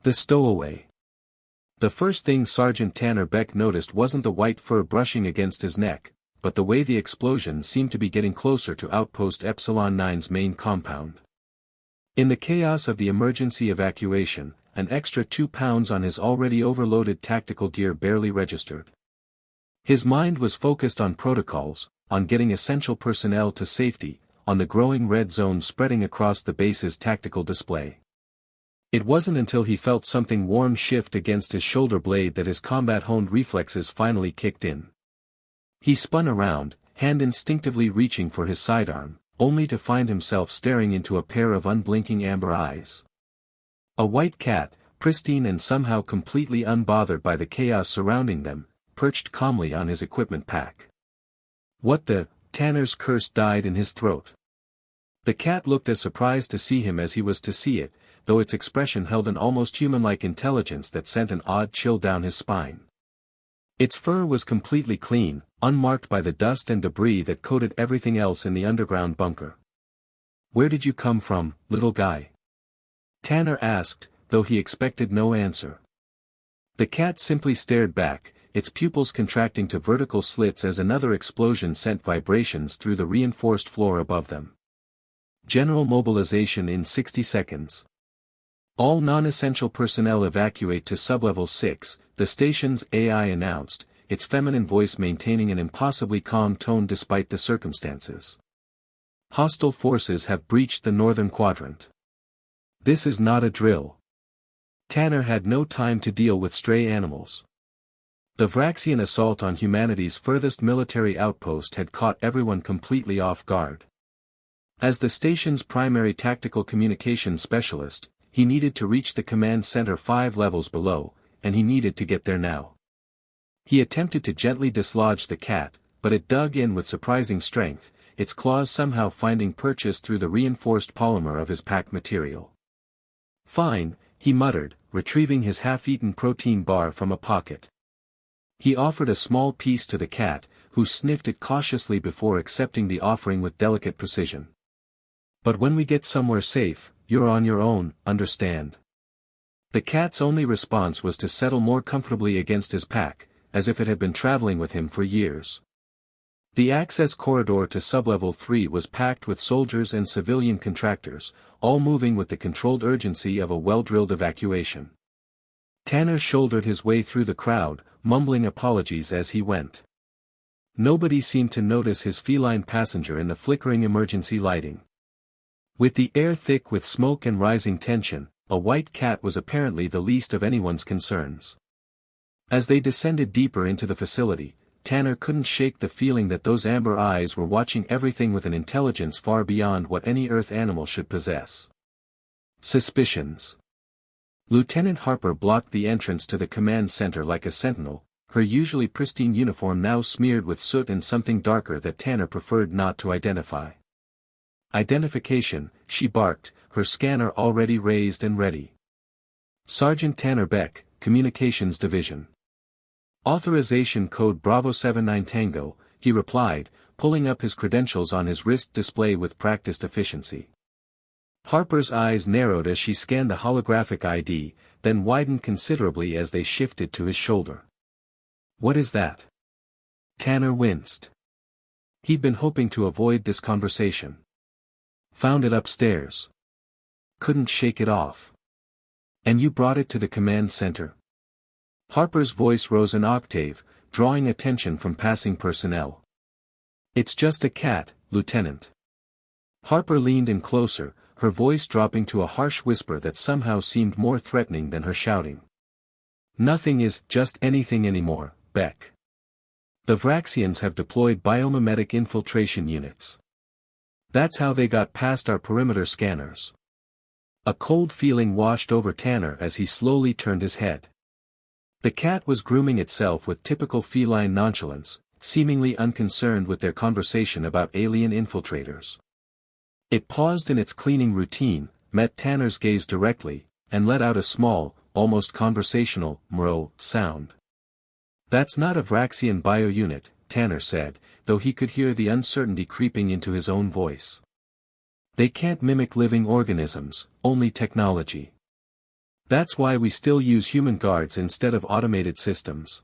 The stowaway. The first thing Sergeant Tanner Beck noticed wasn't the white fur brushing against his neck, but the way the explosion seemed to be getting closer to Outpost Epsilon 9's main compound. In the chaos of the emergency evacuation, an extra 2 pounds on his already overloaded tactical gear barely registered. His mind was focused on protocols, on getting essential personnel to safety, on the growing red zone spreading across the base's tactical display. It wasn't until he felt something warm shift against his shoulder blade that his combat-honed reflexes finally kicked in. He spun around, hand instinctively reaching for his sidearm, only to find himself staring into a pair of unblinking amber eyes. A white cat, pristine and somehow completely unbothered by the chaos surrounding them, perched calmly on his equipment pack. What the? Tanner's curse died in his throat. The cat looked as surprised to see him as he was to see it, though its expression held an almost human-like intelligence that sent an odd chill down his spine. Its fur was completely clean, unmarked by the dust and debris that coated everything else in the underground bunker. "Where did you come from, little guy?" Tanner asked, though he expected no answer. The cat simply stared back, its pupils contracting to vertical slits as another explosion sent vibrations through the reinforced floor above them. General mobilization in 60 seconds. All non-essential personnel evacuate to sublevel 6, the station's AI announced, its feminine voice maintaining an impossibly calm tone despite the circumstances. Hostile forces have breached the northern quadrant. This is not a drill. Tanner had no time to deal with stray animals. The Vraxian assault on humanity's furthest military outpost had caught everyone completely off guard. As the station's primary tactical communications specialist, he needed to reach the command center 5 levels below, and he needed to get there now. He attempted to gently dislodge the cat, but it dug in with surprising strength, its claws somehow finding purchase through the reinforced polymer of his pack material. "Fine," he muttered, retrieving his half-eaten protein bar from a pocket. He offered a small piece to the cat, who sniffed it cautiously before accepting the offering with delicate precision. "But when we get somewhere safe, you're on your own, understand?" The cat's only response was to settle more comfortably against his pack, as if it had been traveling with him for years. The access corridor to sublevel 3 was packed with soldiers and civilian contractors, all moving with the controlled urgency of a well-drilled evacuation. Tanner shouldered his way through the crowd, mumbling apologies as he went. Nobody seemed to notice his feline passenger in the flickering emergency lighting. With the air thick with smoke and rising tension, a white cat was apparently the least of anyone's concerns. As they descended deeper into the facility, Tanner couldn't shake the feeling that those amber eyes were watching everything with an intelligence far beyond what any Earth animal should possess. Suspicions. Lieutenant Harper blocked the entrance to the command center like a sentinel, her usually pristine uniform now smeared with soot and something darker that Tanner preferred not to identify. "Identification," she barked, her scanner already raised and ready. "Sergeant Tanner Beck, Communications Division." "Authorization code Bravo 79 Tango," he replied, pulling up his credentials on his wrist display with practiced efficiency. Harper's eyes narrowed as she scanned the holographic ID, then widened considerably as they shifted to his shoulder. "What is that?" Tanner winced. He'd been hoping to avoid this conversation. "Found it upstairs. Couldn't shake it off." "And you brought it to the command center?" Harper's voice rose an octave, drawing attention from passing personnel. "It's just a cat, Lieutenant." Harper leaned in closer, her voice dropping to a harsh whisper that somehow seemed more threatening than her shouting. "Nothing is just anything anymore, Beck. The Vraxians have deployed biomimetic infiltration units. That's how they got past our perimeter scanners." A cold feeling washed over Tanner as he slowly turned his head. The cat was grooming itself with typical feline nonchalance, seemingly unconcerned with their conversation about alien infiltrators. It paused in its cleaning routine, met Tanner's gaze directly, and let out a small, almost conversational, mrrr sound. "That's not a Vraxian bio-unit," Tanner said, though he could hear the uncertainty creeping into his own voice. "They can't mimic living organisms, only technology." That's why we still use human guards instead of automated systems.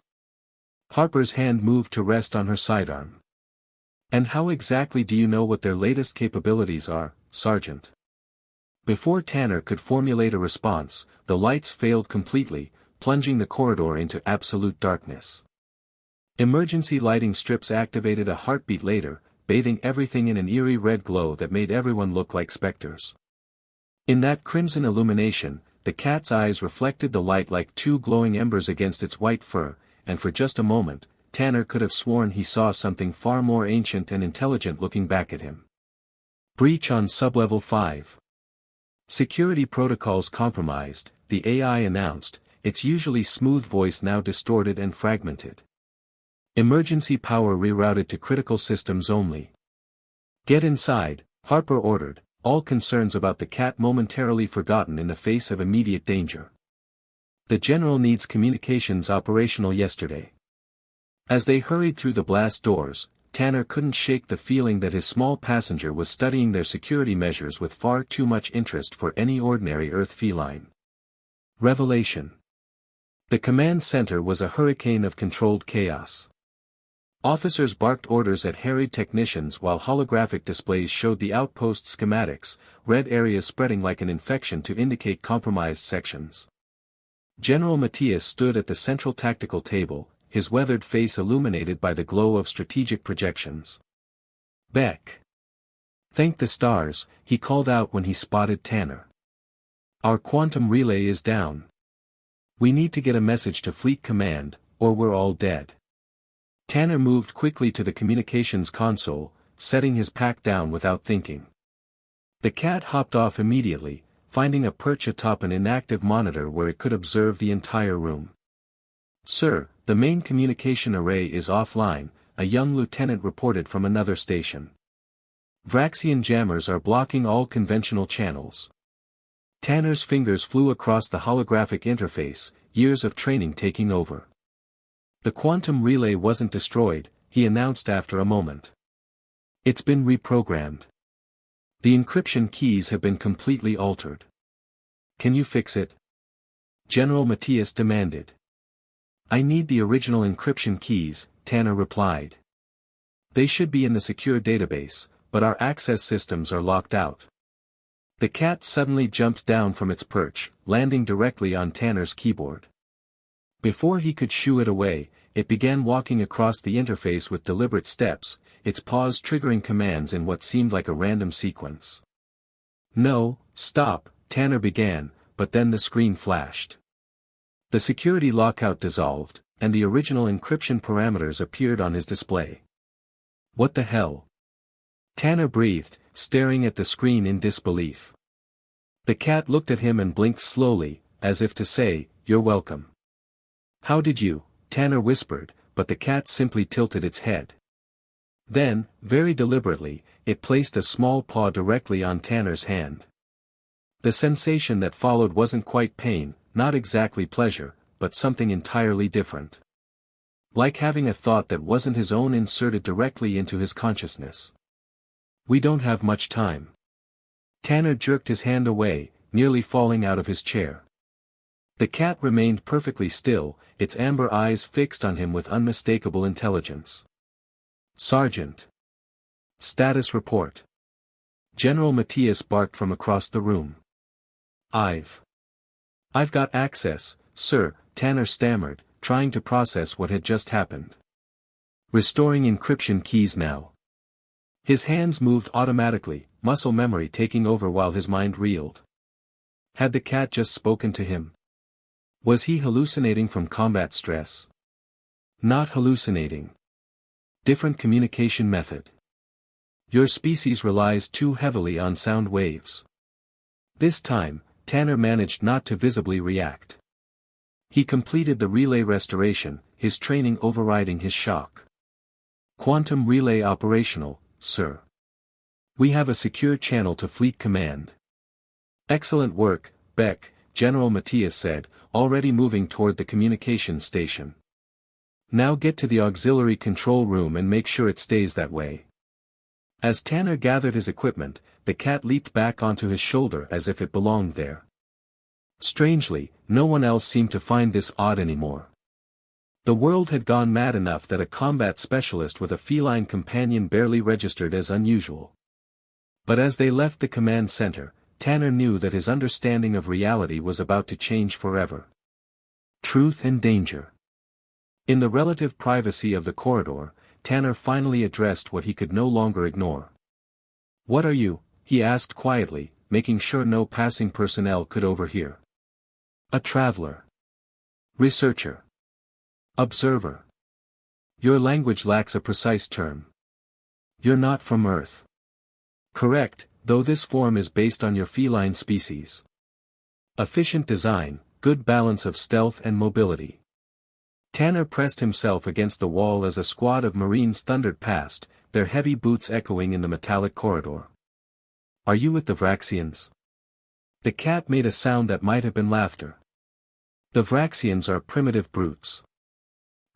Harper's hand moved to rest on her sidearm. And how exactly do you know what their latest capabilities are, Sergeant? Before Tanner could formulate a response, the lights failed completely, plunging the corridor into absolute darkness. Emergency lighting strips activated a heartbeat later, bathing everything in an eerie red glow that made everyone look like specters. In that crimson illumination, the cat's eyes reflected the light like two glowing embers against its white fur, and for just a moment, Tanner could have sworn he saw something far more ancient and intelligent looking back at him. Breach on Sublevel 5. Security protocols compromised, the AI announced, its usually smooth voice now distorted and fragmented. Emergency power rerouted to critical systems only. Get inside, Harper ordered, all concerns about the cat momentarily forgotten in the face of immediate danger. The General needs communications operational yesterday. As they hurried through the blast doors, Tanner couldn't shake the feeling that his small passenger was studying their security measures with far too much interest for any ordinary Earth feline. Revelation. The command center was a hurricane of controlled chaos. Officers barked orders at harried technicians while holographic displays showed the outpost schematics, red areas spreading like an infection to indicate compromised sections. General Matthias stood at the central tactical table, his weathered face illuminated by the glow of strategic projections. Beck. Thank the stars, he called out when he spotted Tanner. Our quantum relay is down. We need to get a message to Fleet Command, or we're all dead. Tanner moved quickly to the communications console, setting his pack down without thinking. The cat hopped off immediately, finding a perch atop an inactive monitor where it could observe the entire room. Sir, the main communication array is offline, a young lieutenant reported from another station. Vraxian jammers are blocking all conventional channels. Tanner's fingers flew across the holographic interface, years of training taking over. The quantum relay wasn't destroyed, he announced after a moment. It's been reprogrammed. The encryption keys have been completely altered. Can you fix it? General Matthias demanded. I need the original encryption keys, Tanner replied. They should be in the secure database, but our access systems are locked out. The cat suddenly jumped down from its perch, landing directly on Tanner's keyboard. Before he could shoo it away, it began walking across the interface with deliberate steps, its paws triggering commands in what seemed like a random sequence. No, stop, Tanner began, but then the screen flashed. The security lockout dissolved, and the original encryption parameters appeared on his display. What the hell? Tanner breathed, staring at the screen in disbelief. The cat looked at him and blinked slowly, as if to say, "You're welcome." "How did you?" Tanner whispered, but the cat simply tilted its head. Then, very deliberately, it placed a small paw directly on Tanner's hand. The sensation that followed wasn't quite pain, not exactly pleasure, but something entirely different. Like having a thought that wasn't his own inserted directly into his consciousness. "We don't have much time." Tanner jerked his hand away, nearly falling out of his chair. The cat remained perfectly still, its amber eyes fixed on him with unmistakable intelligence. "Sergeant. Status report." General Matthias barked from across the room. I've got access, sir," Tanner stammered, trying to process what had just happened. "Restoring encryption keys now." His hands moved automatically, muscle memory taking over while his mind reeled. Had the cat just spoken to him? Was he hallucinating from combat stress? Not hallucinating. Different communication method. Your species relies too heavily on sound waves. This time, Tanner managed not to visibly react. He completed the relay restoration, his training overriding his shock. "Quantum relay operational, sir. We have a secure channel to Fleet Command." "Excellent work, Beck," General Matthias said, already moving toward the communications station. "Now get to the auxiliary control room and make sure it stays that way." As Tanner gathered his equipment, the cat leaped back onto his shoulder as if it belonged there. Strangely, no one else seemed to find this odd anymore. The world had gone mad enough that a combat specialist with a feline companion barely registered as unusual. But as they left the command center, Tanner knew that his understanding of reality was about to change forever. Truth and danger. In the relative privacy of the corridor, Tanner finally addressed what he could no longer ignore. "What are you?" he asked quietly, making sure no passing personnel could overhear. "A traveler. Researcher. Observer. Your language lacks a precise term. You're not from Earth." "Correct, though this form is based on your feline species. Efficient design, good balance of stealth and mobility." Tanner pressed himself against the wall as a squad of Marines thundered past, their heavy boots echoing in the metallic corridor. "Are you with the Vraxians?" The cat made a sound that might have been laughter. "The Vraxians are primitive brutes.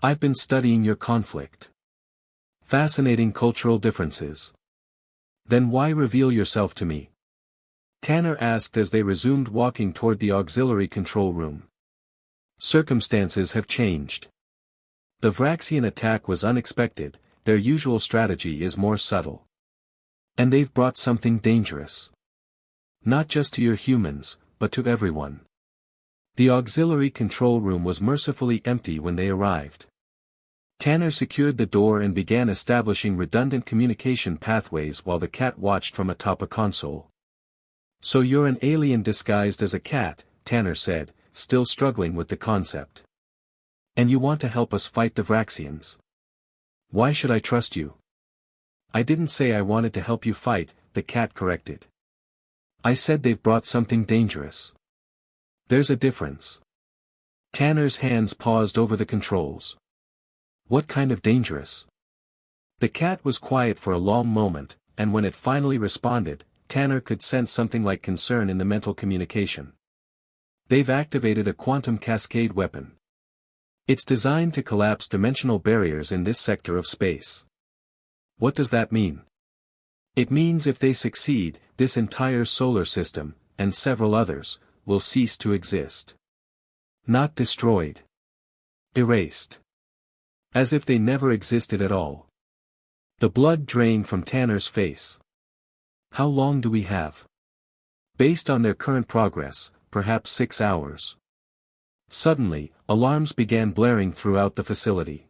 I've been studying your conflict. Fascinating cultural differences. Then why reveal yourself to me?" Tanner asked as they resumed walking toward the auxiliary control room. "Circumstances have changed. The Vraxian attack was unexpected, their usual strategy is more subtle. And they've brought something dangerous. Not just to your humans, but to everyone." The auxiliary control room was mercifully empty when they arrived. Tanner secured the door and began establishing redundant communication pathways while the cat watched from atop a console. "So you're an alien disguised as a cat," Tanner said, still struggling with the concept. "And you want to help us fight the Vraxians. Why should I trust you?" "I didn't say I wanted to help you fight," the cat corrected. "I said they've brought something dangerous. There's a difference." Tanner's hands paused over the controls. "What kind of dangerous?" The cat was quiet for a long moment, and when it finally responded, Tanner could sense something like concern in the mental communication. "They've activated a quantum cascade weapon. It's designed to collapse dimensional barriers in this sector of space." "What does that mean?" "It means if they succeed, this entire solar system, and several others, will cease to exist. Not destroyed. Erased. As if they never existed at all." The blood drained from Tanner's face. "How long do we have?" "Based on their current progress, perhaps 6 hours." Suddenly, alarms began blaring throughout the facility.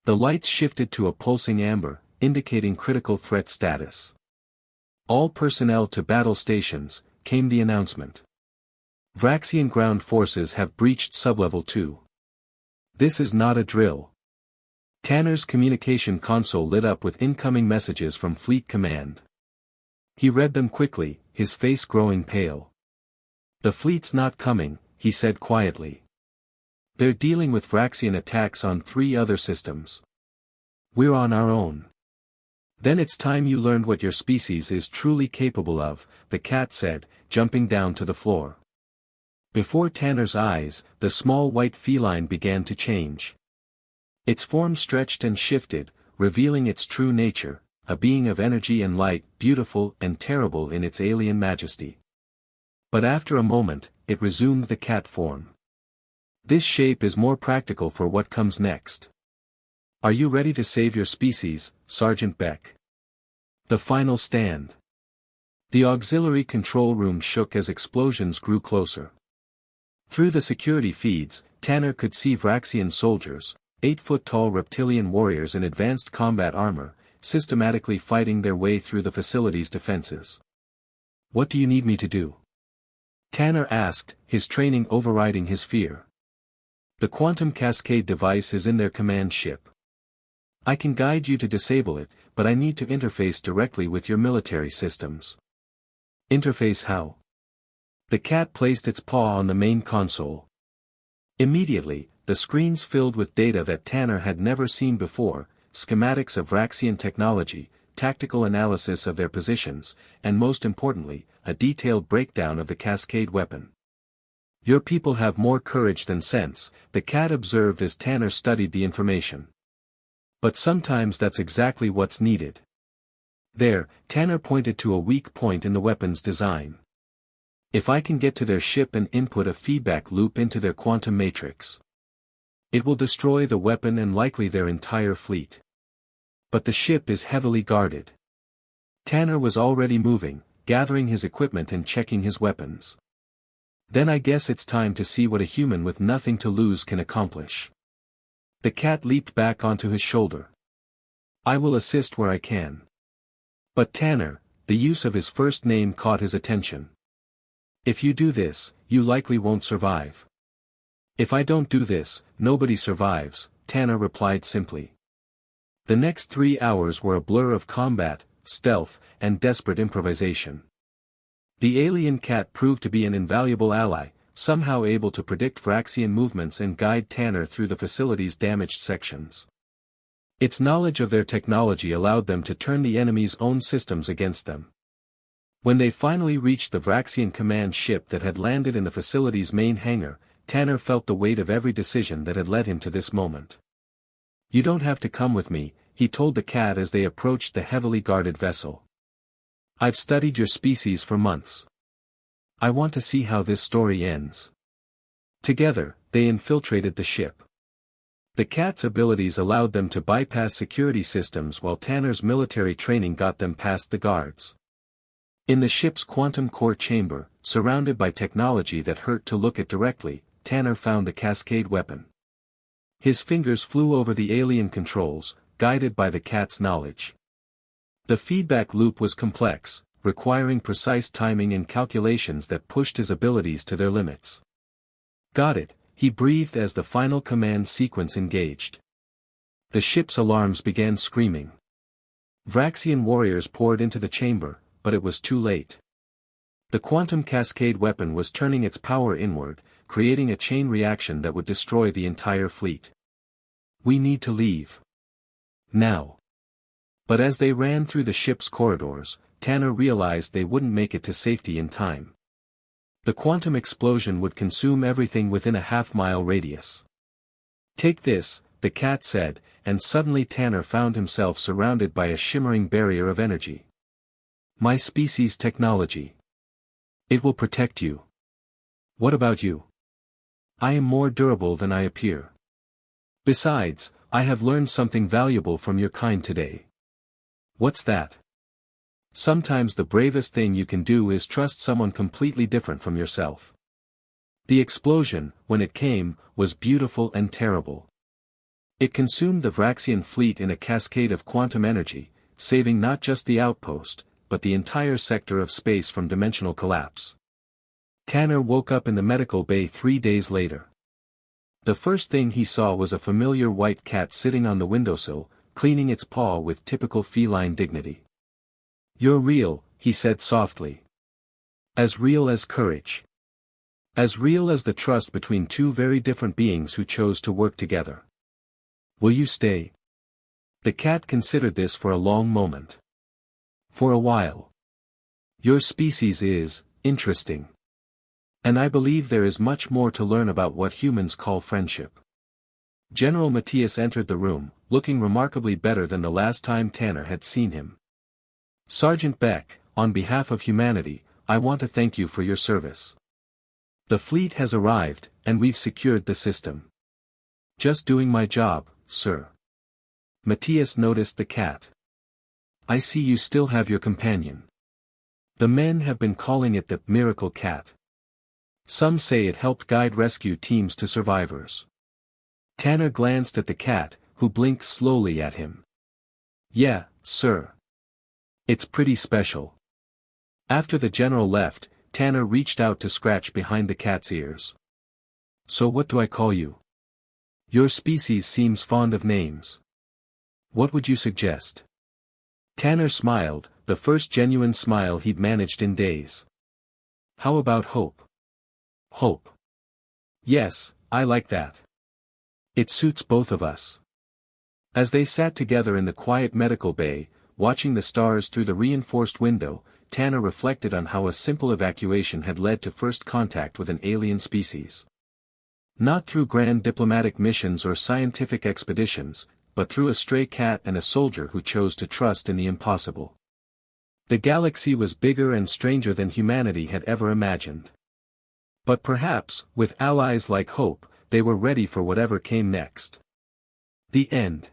The lights shifted to a pulsing amber, indicating critical threat status. "All personnel to battle stations," came the announcement. "Vraxian ground forces have breached sublevel 2. This is not a drill." Tanner's communication console lit up with incoming messages from Fleet Command. He read them quickly, his face growing pale. "The fleet's not coming," he said quietly. "They're dealing with Vraxian attacks on 3 other systems. We're on our own." "Then it's time you learned what your species is truly capable of," the cat said, jumping down to the floor. Before Tanner's eyes, the small white feline began to change. Its form stretched and shifted, revealing its true nature, a being of energy and light, beautiful and terrible in its alien majesty. But after a moment, it resumed the cat form. "This shape is more practical for what comes next. Are you ready to save your species, Sergeant Beck?" The final stand. The auxiliary control room shook as explosions grew closer. Through the security feeds, Tanner could see Vraxian soldiers, 8-foot-tall reptilian warriors in advanced combat armor, systematically fighting their way through the facility's defenses. "What do you need me to do?" Tanner asked, his training overriding his fear. "The quantum cascade device is in their command ship. I can guide you to disable it, but I need to interface directly with your military systems." "Interface how?" The cat placed its paw on the main console. Immediately, the screens filled with data that Tanner had never seen before, schematics of Vraxian technology, tactical analysis of their positions, and most importantly, a detailed breakdown of the cascade weapon. "Your people have more courage than sense," the cat observed as Tanner studied the information. "But sometimes that's exactly what's needed." There, Tanner pointed to a weak point in the weapon's design. If I can get to their ship and input a feedback loop into their quantum matrix, it will destroy the weapon and likely their entire fleet. But the ship is heavily guarded. Tanner was already moving, gathering his equipment and checking his weapons. Then I guess it's time to see what a human with nothing to lose can accomplish. The cat leaped back onto his shoulder. I will assist where I can. But Tanner, the use of his first name caught his attention. If you do this, you likely won't survive. If I don't do this, nobody survives, Tanner replied simply. The next 3 hours were a blur of combat, stealth, and desperate improvisation. The alien cat proved to be an invaluable ally, somehow able to predict Vraxian movements and guide Tanner through the facility's damaged sections. Its knowledge of their technology allowed them to turn the enemy's own systems against them. When they finally reached the Vraxian command ship that had landed in the facility's main hangar, Tanner felt the weight of every decision that had led him to this moment. You don't have to come with me, he told the cat as they approached the heavily guarded vessel. I've studied your species for months. I want to see how this story ends. Together, they infiltrated the ship. The cat's abilities allowed them to bypass security systems while Tanner's military training got them past the guards. In the ship's quantum core chamber, surrounded by technology that hurt to look at directly, Tanner found the cascade weapon. His fingers flew over the alien controls, guided by the cat's knowledge. The feedback loop was complex, requiring precise timing and calculations that pushed his abilities to their limits. Got it, he breathed as the final command sequence engaged. The ship's alarms began screaming. Vraxian warriors poured into the chamber, but it was too late. The quantum cascade weapon was turning its power inward, creating a chain reaction that would destroy the entire fleet. We need to leave. Now. But as they ran through the ship's corridors, Tanner realized they wouldn't make it to safety in time. The quantum explosion would consume everything within a half-mile radius. Take this, the cat said, and suddenly Tanner found himself surrounded by a shimmering barrier of energy. My species' technology. It will protect you. What about you? I am more durable than I appear. Besides, I have learned something valuable from your kind today. What's that? Sometimes the bravest thing you can do is trust someone completely different from yourself. The explosion, when it came, was beautiful and terrible. It consumed the Vraxian fleet in a cascade of quantum energy, saving not just the outpost, but the entire sector of space from dimensional collapse. Tanner woke up in the medical bay 3 days later. The first thing he saw was a familiar white cat sitting on the windowsill, cleaning its paw with typical feline dignity. You're real, he said softly. As real as courage. As real as the trust between two very different beings who chose to work together. Will you stay? The cat considered this for a long moment. For a while. Your species is interesting. And I believe there is much more to learn about what humans call friendship. General Matthias entered the room, looking remarkably better than the last time Tanner had seen him. Sergeant Beck, on behalf of humanity, I want to thank you for your service. The fleet has arrived, and we've secured the system. Just doing my job, sir. Matthias noticed the cat. I see you still have your companion. The men have been calling it the miracle cat. Some say it helped guide rescue teams to survivors. Tanner glanced at the cat, who blinked slowly at him. Yeah, sir. It's pretty special. After the general left, Tanner reached out to scratch behind the cat's ears. So what do I call you? Your species seems fond of names. What would you suggest? Tanner smiled, the first genuine smile he'd managed in days. How about Hope? Hope. Yes, I like that. It suits both of us. As they sat together in the quiet medical bay, watching the stars through the reinforced window, Tanner reflected on how a simple evacuation had led to first contact with an alien species. Not through grand diplomatic missions or scientific expeditions, but through a stray cat and a soldier who chose to trust in the impossible. The galaxy was bigger and stranger than humanity had ever imagined. But perhaps, with allies like Hope, they were ready for whatever came next. The end.